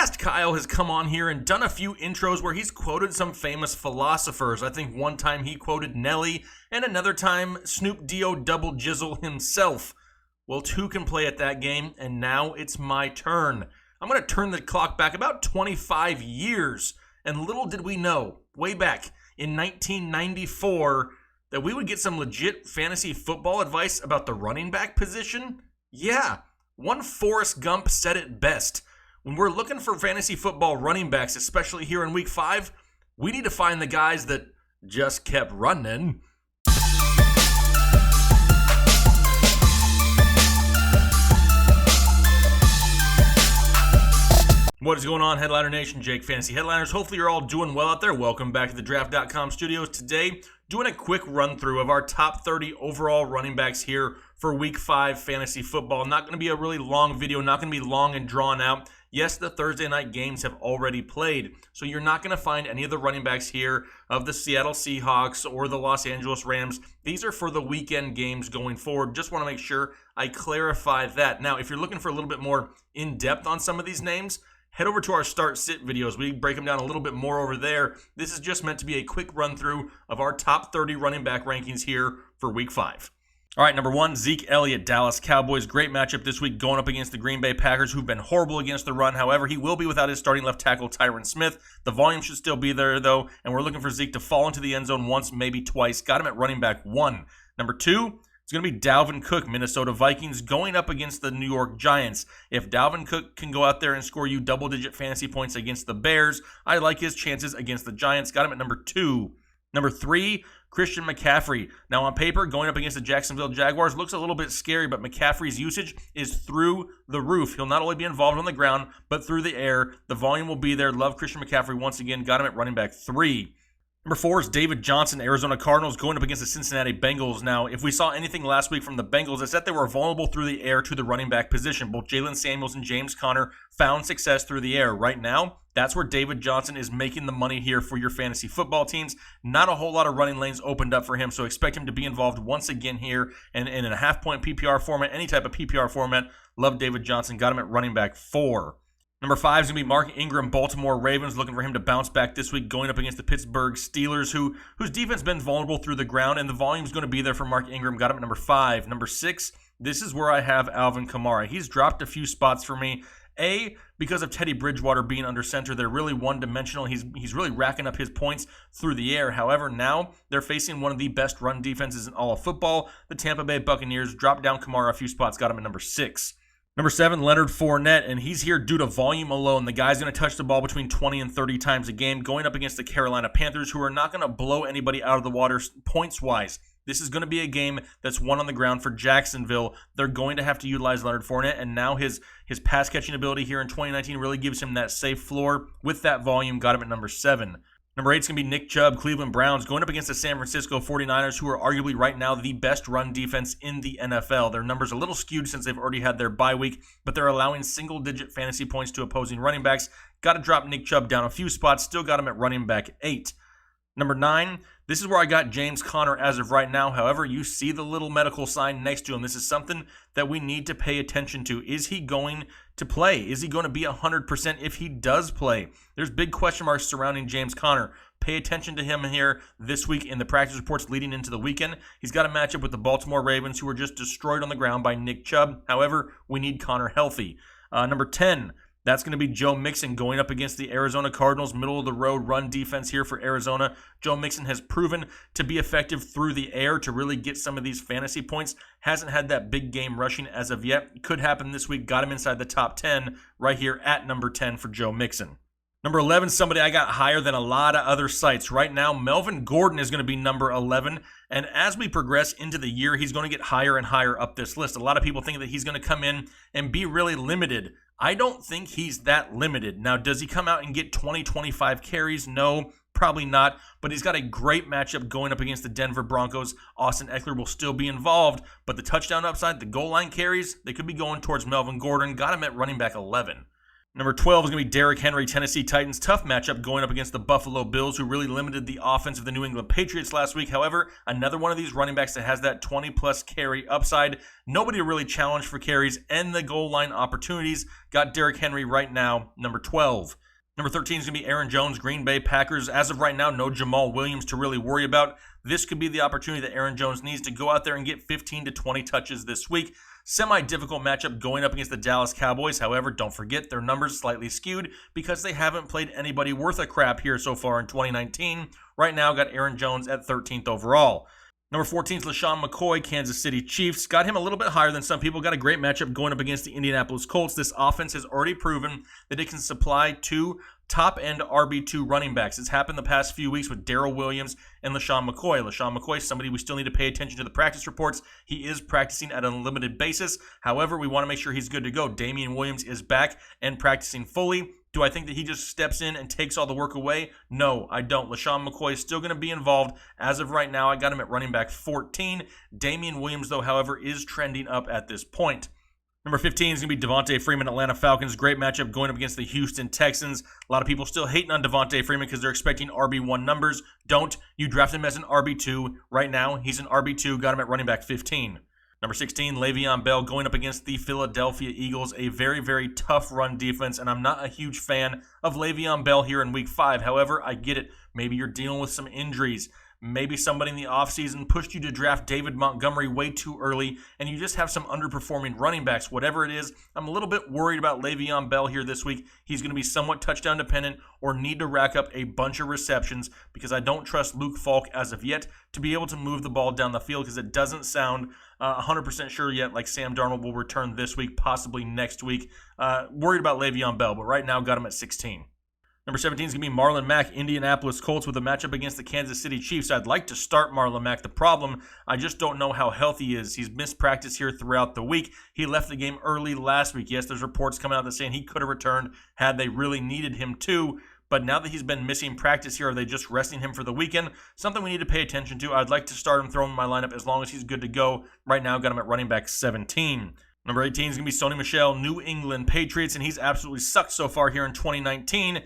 past, Kyle has come on here and done a few intros where he's quoted some famous philosophers. I think one time he quoted Nelly, and another time Snoop D-O Double Jizzle himself. Well, two can play at that game, and now it's my turn. I'm going to turn the clock back about 25 years, and little did we know, way back in 1994, that we would get some legit fantasy football advice about the running back position. Yeah, one Forrest Gump said it best. When we're looking for fantasy football running backs, especially here in week 5, we need to find the guys that just kept running. What is going on, Headliner Nation? Jake Fantasy Headliners. Hopefully you're all doing well out there. Welcome back to the Draft.com studios. Today, doing a quick run through of our top 30 overall running backs here for week 5 fantasy football. Not going to be a really long video, not going to be long and drawn out. Yes, the Thursday night games have already played, so you're not going to find any of the running backs here of the Seattle Seahawks or the Los Angeles Rams. These are for the weekend games going forward. Just want to make sure I clarify that. Now, if you're looking for a little bit more in-depth on some of these names, head over to our start-sit videos. We break them down a little bit more over there. This is just meant to be a quick run-through of our top 30 running back rankings here for week 5. All right, number 1, Zeke Elliott, Dallas Cowboys. Great matchup this week going up against the Green Bay Packers, who've been horrible against the run. However, he will be without his starting left tackle, Tyron Smith. The volume should still be there, though, and we're looking for Zeke to fall into the end zone once, maybe twice. Got him at running back 1. Number 2, it's going to be Dalvin Cook, Minnesota Vikings, going up against the New York Giants. If Dalvin Cook can go out there and score you double-digit fantasy points against the Bears, I like his chances against the Giants. Got him at number 2. Number 3, Christian McCaffrey. Now on paper, going up against the Jacksonville Jaguars looks a little bit scary, but McCaffrey's usage is through the roof. He'll not only be involved on the ground, but through the air. The volume will be there. Love Christian McCaffrey once again. Got him at running back 3. Number 4 is David Johnson, Arizona Cardinals, going up against the Cincinnati Bengals. Now, if we saw anything last week from the Bengals, it's that they were vulnerable through the air to the running back position. Both Jalen Samuels and James Conner found success through the air. Right now, that's where David Johnson is making the money here for your fantasy football teams. Not a whole lot of running lanes opened up for him, so expect him to be involved once again here and in a half-point PPR format, any type of PPR format. Love David Johnson. Got him at running back 4. Number 5 is going to be Mark Ingram, Baltimore Ravens, looking for him to bounce back this week, going up against the Pittsburgh Steelers, whose defense has been vulnerable through the ground, and the volume is going to be there for Mark Ingram. Got him at number 5. Number 6, this is where I have Alvin Kamara. He's dropped a few spots for me. Because of Teddy Bridgewater being under center, they're really one-dimensional. He's really racking up his points through the air. However, now they're facing one of the best run defenses in all of football. The Tampa Bay Buccaneers dropped down Kamara a few spots, got him at number 6. Number 7, Leonard Fournette, and he's here due to volume alone. The guy's going to touch the ball between 20 and 30 times a game, going up against the Carolina Panthers, who are not going to blow anybody out of the water points-wise. This is going to be a game that's won on the ground for Jacksonville. They're going to have to utilize Leonard Fournette, and now his pass-catching ability here in 2019 really gives him that safe floor. With that volume, got him at number 7. Number 8 is going to be Nick Chubb, Cleveland Browns, going up against the San Francisco 49ers, who are arguably right now the best run defense in the NFL. Their numbers are a little skewed since they've already had their bye week, but they're allowing single-digit fantasy points to opposing running backs. Got to drop Nick Chubb down a few spots, still got him at running back 8. Number 9, this is where I got James Conner as of right now. However, you see the little medical sign next to him. This is something that we need to pay attention to. Is he going to play? Is he going to be 100% if he does play? There's big question marks surrounding James Conner. Pay attention to him here this week in the practice reports leading into the weekend. He's got a matchup with the Baltimore Ravens, who were just destroyed on the ground by Nick Chubb. However, we need Conner healthy. Number 10, that's going to be Joe Mixon going up against the Arizona Cardinals, middle-of-the-road run defense here for Arizona. Joe Mixon has proven to be effective through the air to really get some of these fantasy points. Hasn't had that big game rushing as of yet. Could happen this week. Got him inside the top 10 right here at number 10 for Joe Mixon. Number 11, somebody I got higher than a lot of other sites. Right now, Melvin Gordon is going to be number 11, and as we progress into the year, he's going to get higher and higher up this list. A lot of people think that he's going to come in and be really limited. I don't think he's that limited. Now, does he come out and get 20, 25 carries? No, probably not, but he's got a great matchup going up against the Denver Broncos. Austin Ekeler will still be involved, but the touchdown upside, the goal line carries, they could be going towards Melvin Gordon. Got him at running back 11. Number 12 is going to be Derrick Henry, Tennessee Titans. Tough matchup going up against the Buffalo Bills, who really limited the offense of the New England Patriots last week. However, another one of these running backs that has that 20-plus carry upside. Nobody really challenged for carries and the goal line opportunities. Got Derrick Henry right now, number 12. Number 13 is going to be Aaron Jones, Green Bay Packers. As of right now, no Jamal Williams to really worry about. This could be the opportunity that Aaron Jones needs to go out there and get 15 to 20 touches this week. Semi-difficult matchup going up against the Dallas Cowboys. However, don't forget their numbers slightly skewed because they haven't played anybody worth a crap here so far in 2019. Right now, got Aaron Jones at 13th overall. Number 14 is LeSean McCoy, Kansas City Chiefs. Got him a little bit higher than some people. Got a great matchup going up against the Indianapolis Colts. This offense has already proven that it can supply two top-end RB2 running backs. It's happened the past few weeks with Darrell Williams and LeSean McCoy. LeSean McCoy is somebody we still need to pay attention to the practice reports. He is practicing at a limited basis. However, we want to make sure he's good to go. Damien Williams is back and practicing fully. Do I think that he just steps in and takes all the work away? No, I don't. LeSean McCoy is still going to be involved. As of right now, I got him at running back 14. Damien Williams, though, however, is trending up at this point. Number 15 is going to be Devonta Freeman, Atlanta Falcons. Great matchup going up against the Houston Texans. A lot of people still hating on Devonta Freeman because they're expecting RB1 numbers. Don't. You draft him as an RB2. Right now, he's an RB2. Got him at running back 15. Number 16, LeVeon Bell going up against the Philadelphia Eagles. A very, very tough run defense, and I'm not a huge fan of LeVeon Bell here in Week 5. However, I get it. Maybe you're dealing with some injuries. Maybe somebody in the offseason pushed you to draft David Montgomery way too early, and you just have some underperforming running backs. Whatever it is, I'm a little bit worried about LeVeon Bell here this week. He's going to be somewhat touchdown dependent or need to rack up a bunch of receptions because I don't trust Luke Falk as of yet to be able to move the ball down the field because it doesn't sound 100% sure yet like Sam Darnold will return this week, possibly next week. Worried about LeVeon Bell, but right now got him at 16. Number 17 is going to be Marlon Mack, Indianapolis Colts, with a matchup against the Kansas City Chiefs. I'd like to start Marlon Mack. The problem, I just don't know how healthy he is. He's missed practice here throughout the week. He left the game early last week. Yes, there's reports coming out that saying he could have returned had they really needed him to. But now that he's been missing practice here, are they just resting him for the weekend? Something we need to pay attention to. I'd like to start him, throw him in my lineup as long as he's good to go. Right now, got him at running back 17. Number 18 is going to be Sony Michel, New England Patriots, and he's absolutely sucked so far here in 2019.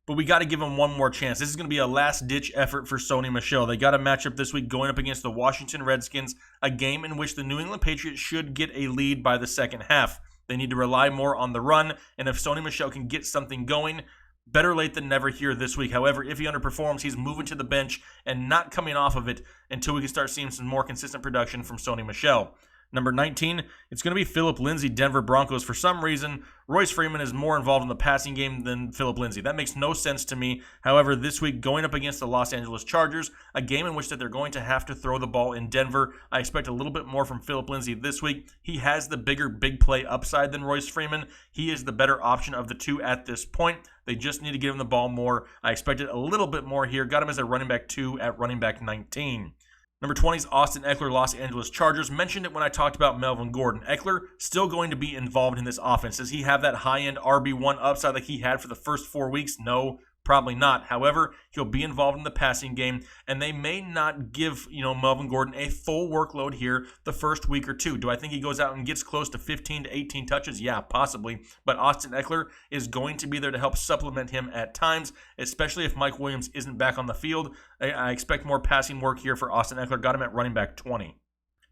But we got to give him one more chance. This is going to be a last-ditch effort for Sony Michel. They got a matchup this week going up against the Washington Redskins, a game in which the New England Patriots should get a lead by the second half. They need to rely more on the run, and if Sony Michel can get something going, better late than never here this week. However, if he underperforms, he's moving to the bench and not coming off of it until we can start seeing some more consistent production from Sony Michel. Number 19, it's going to be Phillip Lindsay, Denver Broncos. For some reason, Royce Freeman is more involved in the passing game than Phillip Lindsay. That makes no sense to me. However, this week, going up against the Los Angeles Chargers, a game in which that they're going to have to throw the ball in Denver, I expect a little bit more from Phillip Lindsay this week. He has the bigger big play upside than Royce Freeman. He is the better option of the two at this point. They just need to give him the ball more. I expected a little bit more here. Got him as a running back 2 at running back 19. Number 20 is Austin Ekeler, Los Angeles Chargers. Mentioned it when I talked about Melvin Gordon. Ekeler still going to be involved in this offense. Does he have that high-end RB1 upside like he had for the first 4 weeks? No, probably not. However, he'll be involved in the passing game, and they may not give Melvin Gordon a full workload here the first week or two. Do I think he goes out and gets close to 15 to 18 touches? Yeah, possibly. But Austin Ekeler is going to be there to help supplement him at times, especially if Mike Williams isn't back on the field. I expect more passing work here for Austin Ekeler. Got him at running back 20.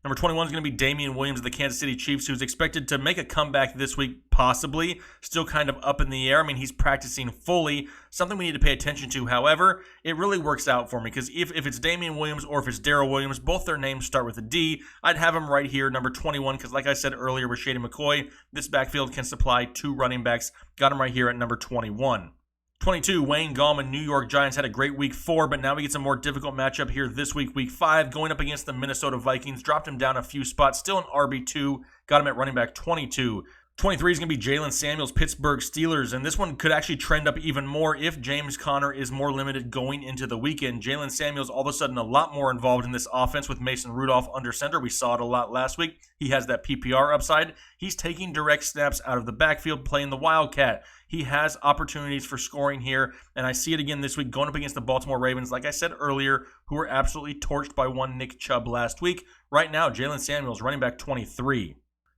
Number 21 is going to be Damien Williams of the Kansas City Chiefs, who's expected to make a comeback this week, possibly. Still kind of up in the air. I mean, he's practicing fully. Something we need to pay attention to. However, it really works out for me because if it's Damien Williams or if it's Darrell Williams, both their names start with a D. I'd have him right here, number 21, because like I said earlier with Shady McCoy, this backfield can supply 2 running backs. Got him right here at number 21. 22, Wayne Gallman, New York Giants, had a great week 4, but now we get some more difficult matchup here this week, week 5, going up against the Minnesota Vikings. Dropped him down a few spots, still an RB2, got him at running back 22. 23 is going to be Jalen Samuels, Pittsburgh Steelers, and this one could actually trend up even more if James Conner is more limited going into the weekend. Jalen Samuels all of a sudden a lot more involved in this offense with Mason Rudolph under center. We saw it a lot last week. He has that PPR upside. He's taking direct snaps out of the backfield, playing the Wildcat. He has opportunities for scoring here, and I see it again this week going up against the Baltimore Ravens, like I said earlier, who were absolutely torched by one Nick Chubb last week. Right now, Jalen Samuels, running back 23.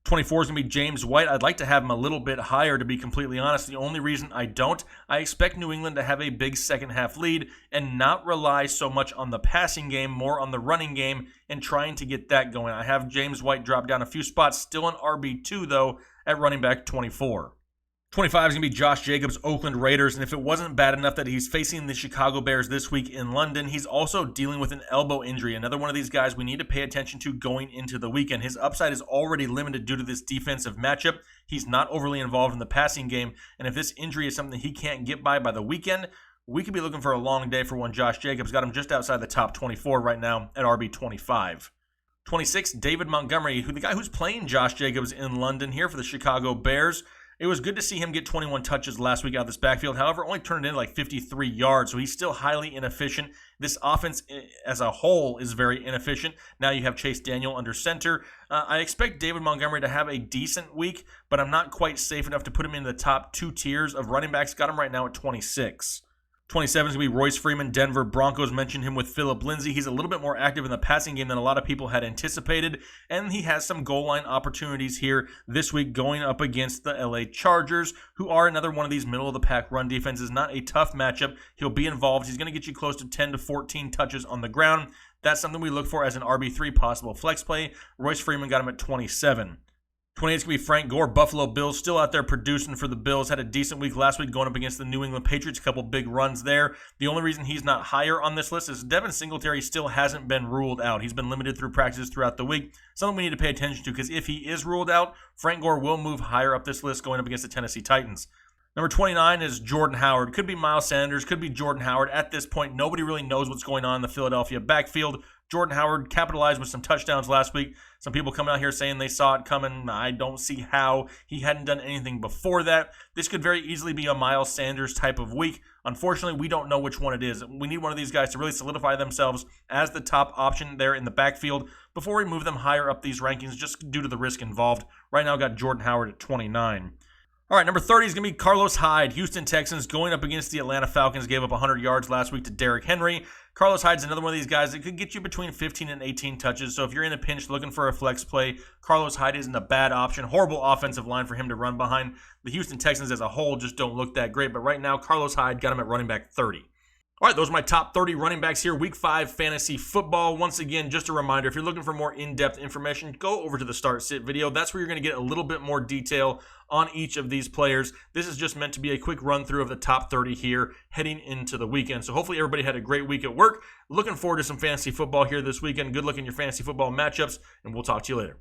24 is going to be James White. I'd like to have him a little bit higher, to be completely honest. The only reason I don't, I expect New England to have a big second half lead and not rely so much on the passing game, more on the running game and trying to get that going. I have James White drop down a few spots, still an RB2 though at running back 24. 25 is going to be Josh Jacobs, Oakland Raiders, and if it wasn't bad enough that he's facing the Chicago Bears this week in London, he's also dealing with an elbow injury. Another one of these guys we need to pay attention to going into the weekend. His upside is already limited due to this defensive matchup. He's not overly involved in the passing game, and if this injury is something he can't get by the weekend, we could be looking for a long day for one Josh Jacobs. Got him just outside the top 24 right now at RB 25. 26, David Montgomery, the guy who's playing Josh Jacobs in London here for the Chicago Bears. It was good to see him get 21 touches last week out of this backfield. However, only turned in like 53 yards, so he's still highly inefficient. This offense as a whole is very inefficient. Now you have Chase Daniel under center. I expect David Montgomery to have a decent week, but I'm not quite safe enough to put him in the top 2 tiers of running backs. Got him right now at 26. 27 is going to be Royce Freeman, Denver Broncos. Mentioned him with Phillip Lindsay. He's a little bit more active in the passing game than a lot of people had anticipated, and he has some goal line opportunities here this week going up against the LA Chargers, who are another one of these middle-of-the-pack run defenses. Not a tough matchup. He'll be involved. He's going to get you close to 10 to 14 touches on the ground. That's something we look for as an RB3 possible flex play. Royce Freeman got him at 27. 28 is going to be Frank Gore, Buffalo Bills, still out there producing for the Bills. Had a decent week last week going up against the New England Patriots. A couple big runs there. The only reason he's not higher on this list is Devin Singletary still hasn't been ruled out. He's been limited through practices throughout the week. Something we need to pay attention to, because if he is ruled out, Frank Gore will move higher up this list going up against the Tennessee Titans. Number 29 is Jordan Howard. Could be Miles Sanders, could be Jordan Howard. At this point, nobody really knows what's going on in the Philadelphia backfield. Jordan Howard capitalized with some touchdowns last week. Some people coming out here saying they saw it coming. I don't see how. He hadn't done anything before that. This could very easily be a Miles Sanders type of week. Unfortunately, we don't know which one it is. We need one of these guys to really solidify themselves as the top option there in the backfield before we move them higher up these rankings, just due to the risk involved. Right now, got Jordan Howard at 29. All right, number 30 is going to be Carlos Hyde. Houston Texans going up against the Atlanta Falcons. Gave up 100 yards last week to Derrick Henry. Carlos Hyde's another one of these guys that could get you between 15 and 18 touches. So if you're in a pinch looking for a flex play, Carlos Hyde isn't a bad option. Horrible offensive line for him to run behind. The Houston Texans as a whole just don't look that great. But right now, Carlos Hyde got him at running back 30. All right, those are my top 30 running backs here, Week 5 fantasy football. Once again, just a reminder, if you're looking for more in-depth information, go over to the Start Sit video. That's where you're going to get a little bit more detail on each of these players. This is just meant to be a quick run-through of the top 30 here heading into the weekend. So hopefully everybody had a great week at work. Looking forward to some fantasy football here this weekend. Good luck in your fantasy football matchups, and we'll talk to you later.